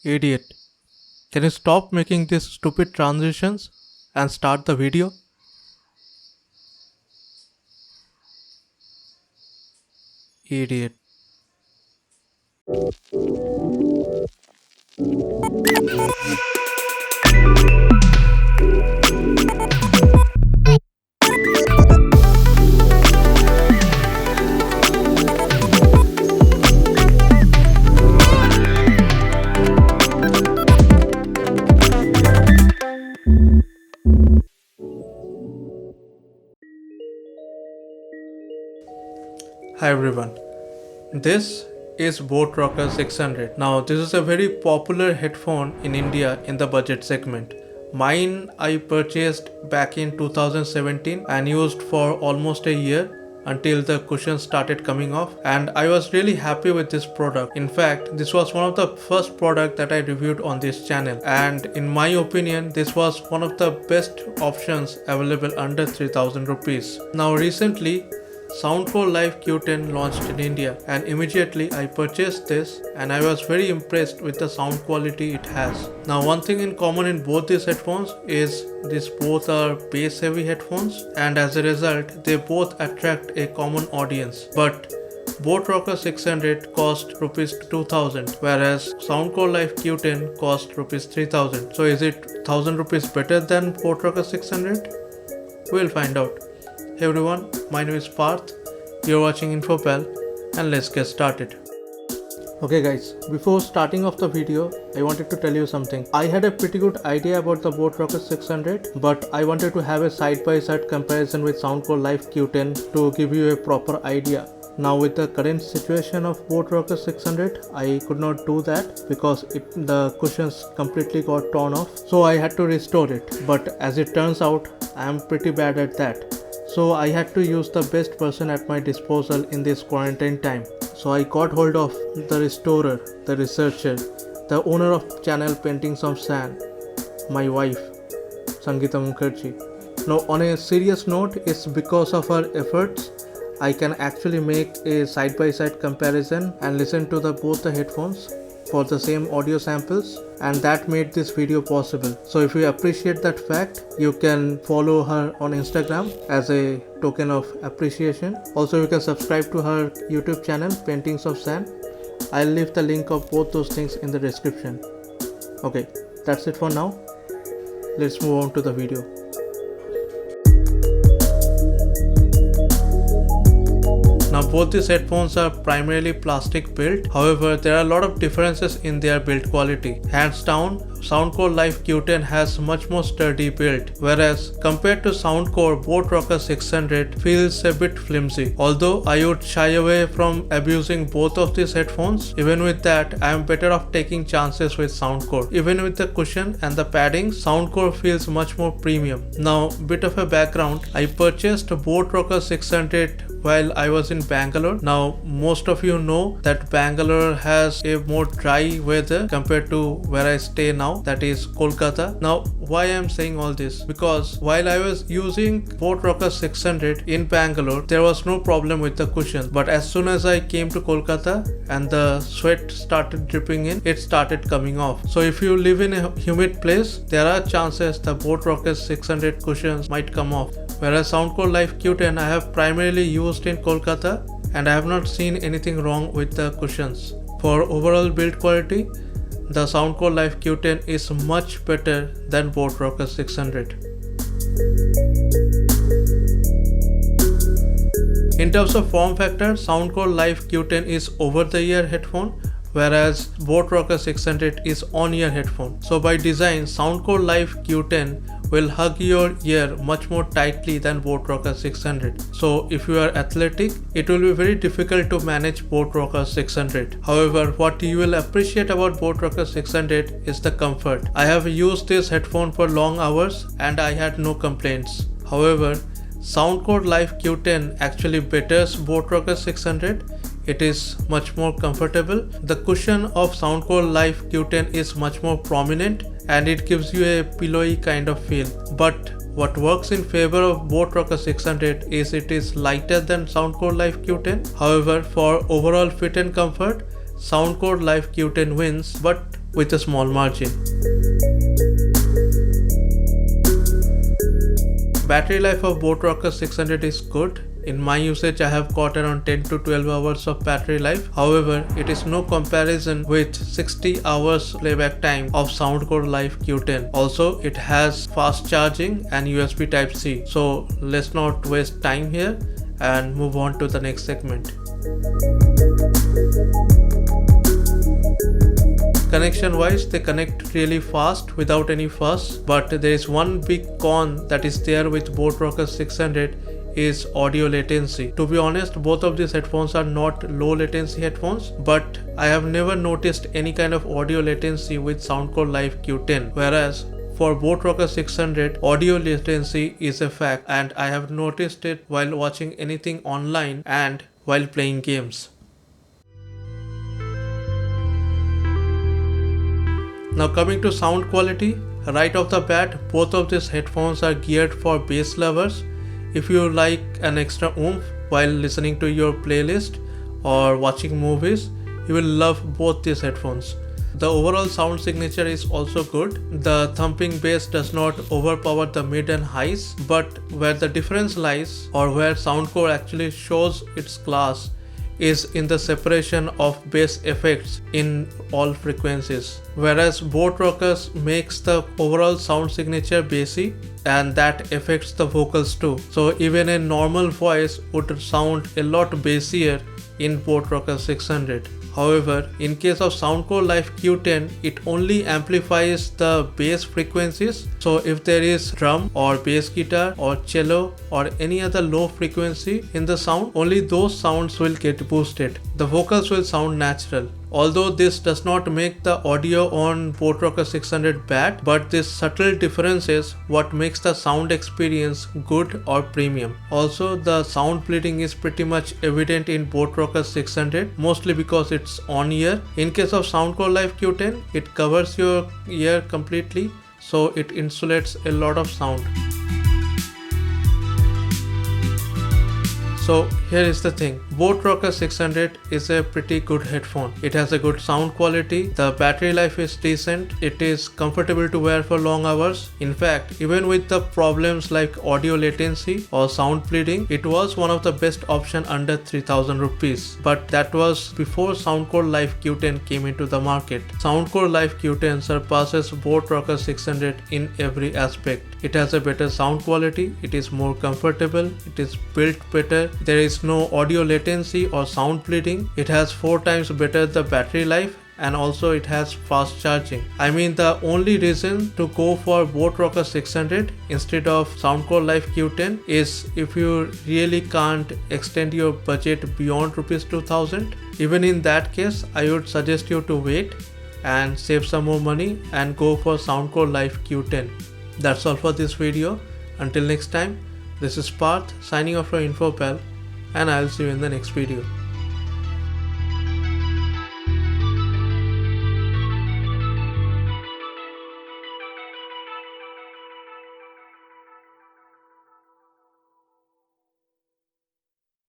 Idiot. Can you stop making these stupid transitions and start the video? Idiot. Hi everyone. This is Boat Rocker 600. Now this is a very popular headphone in India in the budget segment. Mine I purchased back in 2017 and used for almost a year until the cushion started coming off, and I was really happy with this product. In fact, this was one of the first product that I reviewed on this channel, and in my opinion this was one of the best options available under 3000 rupees. Now recently Soundcore Live Q10 launched in India, and immediately I purchased this and I was very impressed with the sound quality it has. Now one thing in common in both these headphones is these both are bass heavy headphones, and as a result they both attract a common audience. But Boat Rocker 600 cost rupees 2000, whereas Soundcore Live Q10 cost rupees 3000. So is it 1000 rupees better than Boat Rocker 600? We'll find out. Hey everyone, my name is Parth, you're watching InfoPal, and let's get started. Okay guys, before starting off the video, I wanted to tell you something. I had a pretty good idea about the Boat Rocker 600, but I wanted to have a side-by-side comparison with Soundcore Live Q10 to give you a proper idea. Now with the current situation of Boat Rocker 600, I could not do that because the cushions completely got torn off. So I had to restore it, but as it turns out, I am pretty bad at that. So I had to use the best person at my disposal in this quarantine time. So I got hold of the restorer, the researcher, the owner of channel Paintings of Sand, my wife, Sangeeta Mukherjee. Now on a serious note, it's because of her efforts I can actually make a side-by-side comparison and listen to both the headphones for the same audio samples, and that made this video possible. So if you appreciate that fact, you can follow her on Instagram as a token of appreciation. Also you can subscribe to her YouTube channel Paintings of Sand. I'll leave the link of both those things in the description. Okay, that's it for now. Let's move on to the video. Now both these headphones are primarily plastic built, however there are a lot of differences in their build quality. Hands down, Soundcore Live Q10 has much more sturdy build, whereas compared to Soundcore, Boat Rocker 600 feels a bit flimsy. Although I would shy away from abusing both of these headphones, even with that I am better off taking chances with Soundcore. Even with the cushion and the padding, Soundcore feels much more premium. Now bit of a background, I purchased Boat Rocker 600 while I was in Bangalore. Now most of you know that Bangalore has a more dry weather compared to where I stay now, that is Kolkata. Now why I am saying all this? Because while I was using Boat Rocker 600 in Bangalore, there was no problem with the cushions, but as soon as I came to Kolkata and the sweat started dripping in, it started coming off. So if you live in a humid place, there are chances the Boat Rocker 600 cushions might come off. Whereas Soundcore Live Q10 I have primarily used in Kolkata, and I have not seen anything wrong with the cushions. For overall build quality, the Soundcore Live Q10 is much better than Boat Rocker 600. In terms of form factor, Soundcore Live Q10 is over-the-ear headphone, whereas Boat Rocker 600 is on-ear headphone. So by design, Soundcore Live Q10 will hug your ear much more tightly than Boat Rocker 600. So if you are athletic, it will be very difficult to manage Boat Rocker 600. However, what you will appreciate about Boat Rocker 600 is the comfort. I have used this headphone for long hours and I had no complaints. However, Soundcore Live Q10 actually betters Boat Rocker 600. It is much more comfortable. The cushion of Soundcore Live Q10 is much more prominent and it gives you a pillowy kind of feel. But what works in favor of Boat Rocker 600 is it is lighter than Soundcore Live Q10. However, for overall fit and comfort, Soundcore Live Q10 wins, but with a small margin. Battery life of Boatrocker 600 is good. In my usage, I have got around 10 to 12 hours of battery life. However, it is no comparison with 60 hours playback time of Soundcore Life Q10. Also, it has fast charging and USB Type-C. So let's not waste time here and move on to the next segment. Connection wise, they connect really fast without any fuss, but there is one big con that is there with Boatrocker 600 is audio latency. To be honest, both of these headphones are not low latency headphones, but I have never noticed any kind of audio latency with Soundcore Life Q10, whereas for Boatrocker 600, audio latency is a fact, and I have noticed it while watching anything online and while playing games. Now coming to sound quality, right off the bat, both of these headphones are geared for bass lovers. If you like an extra oomph while listening to your playlist or watching movies, you will love both these headphones. The overall sound signature is also good. The thumping bass does not overpower the mid and highs, but where the difference lies, or where Soundcore actually shows its class, is in the separation of bass effects in all frequencies. Whereas Boatrocker makes the overall sound signature bassy, and that affects the vocals too. So even a normal voice would sound a lot bassier in Boatrocker 600. However, in case of Soundcore Life Q10, it only amplifies the bass frequencies. So if there is drum or bass guitar or cello or any other low frequency in the sound, only those sounds will get boosted. The vocals will sound natural. Although this does not make the audio on Boatrocker 600 bad, but this subtle difference is what makes the sound experience good or premium. Also, the sound bleeding is pretty much evident in Boatrocker 600, mostly because it's on ear. In case of Soundcore Life Q10, it covers your ear completely, so it insulates a lot of sound. So here is the thing, Boatrocker 600 is a pretty good headphone. It has a good sound quality, the battery life is decent, it is comfortable to wear for long hours. In fact, even with the problems like audio latency or sound bleeding, it was one of the best options under 3000 rupees. But that was before Soundcore Life Q10 came into the market. Soundcore Life Q10 surpasses Boatrocker 600 in every aspect. It has a better sound quality, it is more comfortable, it is built better, there is no audio latency or sound bleeding, it has 4 times better the battery life, and also it has fast charging. I mean, the only reason to go for Boatrocker 600 instead of Soundcore Life Q10 is if you really can't extend your budget beyond rupees 2000. Even in that case, I would suggest you to wait and save some more money and go for Soundcore Life Q10. That's all for this video. Until next time, this is Parth signing off from InfoPal, and I'll see you in the next video.